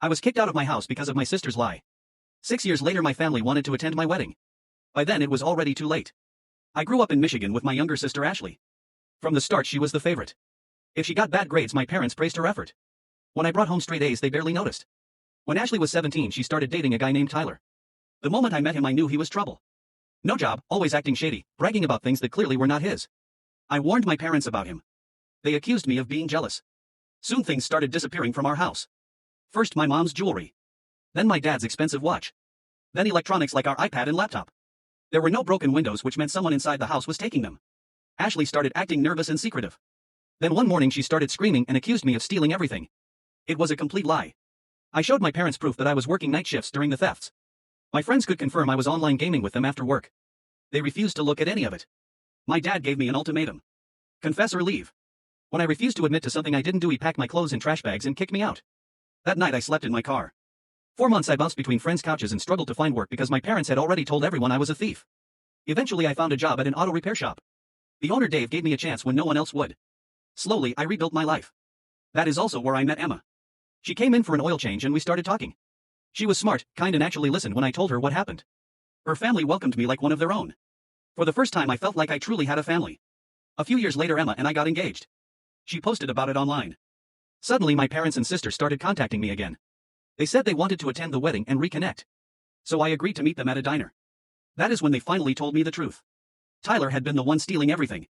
I was kicked out of my house because of my sister's lie. 6 years later my family wanted to attend my wedding. By then it was already too late. I grew up in Michigan with my younger sister Ashley. From the start she was the favorite. If she got bad grades my parents praised her effort. When I brought home straight A's they barely noticed. When Ashley was 17 she started dating a guy named Tyler. The moment I met him I knew he was trouble. No job, always acting shady, bragging about things that clearly were not his. I warned my parents about him. They accused me of being jealous. Soon things started disappearing from our house. First my mom's jewelry. Then my dad's expensive watch. Then electronics like our iPad and laptop. There were no broken windows which meant someone inside the house was taking them. Ashley started acting nervous and secretive. Then one morning she started screaming and accused me of stealing everything. It was a complete lie. I showed my parents proof that I was working night shifts during the thefts. My friends could confirm I was online gaming with them after work. They refused to look at any of it. My dad gave me an ultimatum. Confess or leave. When I refused to admit to something I didn't do he packed my clothes in trash bags and kicked me out. That night I slept in my car. 4 months I bounced between friends' couches and struggled to find work because my parents had already told everyone I was a thief. Eventually I found a job at an auto repair shop. The owner Dave gave me a chance when no one else would. Slowly I rebuilt my life. That is also where I met Emma. She came in for an oil change and we started talking. She was smart, kind and actually listened when I told her what happened. Her family welcomed me like one of their own. For the first time I felt like I truly had a family. A few years later Emma and I got engaged. She posted about it online. Suddenly my parents and sister started contacting me again. They said they wanted to attend the wedding and reconnect. So I agreed to meet them at a diner. That is when they finally told me the truth. Tyler had been the one stealing everything.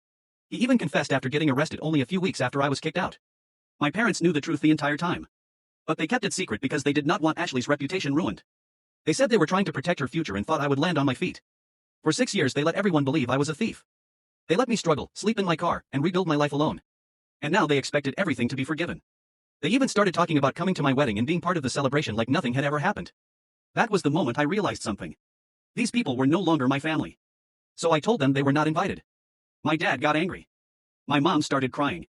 He even confessed after getting arrested only a few weeks after I was kicked out. My parents knew the truth the entire time. But they kept it secret because they did not want Ashley's reputation ruined. They said they were trying to protect her future and thought I would land on my feet. For 6 years they let everyone believe I was a thief. They let me struggle, sleep in my car, and rebuild my life alone. And now they expected everything to be forgiven. They even started talking about coming to my wedding and being part of the celebration like nothing had ever happened. That was the moment I realized something. These people were no longer my family. So I told them they were not invited. My dad got angry. My mom started crying.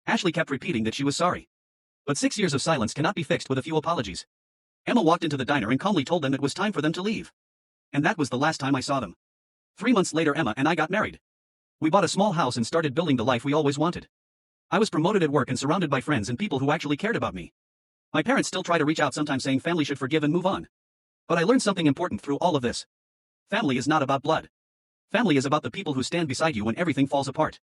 Ashley kept repeating that she was sorry. But 6 years of silence cannot be fixed with a few apologies. Emma walked into the diner and calmly told them it was time for them to leave. And that was the last time I saw them. 3 months later Emma and I got married. We bought a small house and started building the life we always wanted. I was promoted at work and surrounded by friends and people who actually cared about me. My parents still try to reach out sometimes saying family should forgive and move on. But I learned something important through all of this. Family is not about blood. Family is about the people who stand beside you when everything falls apart.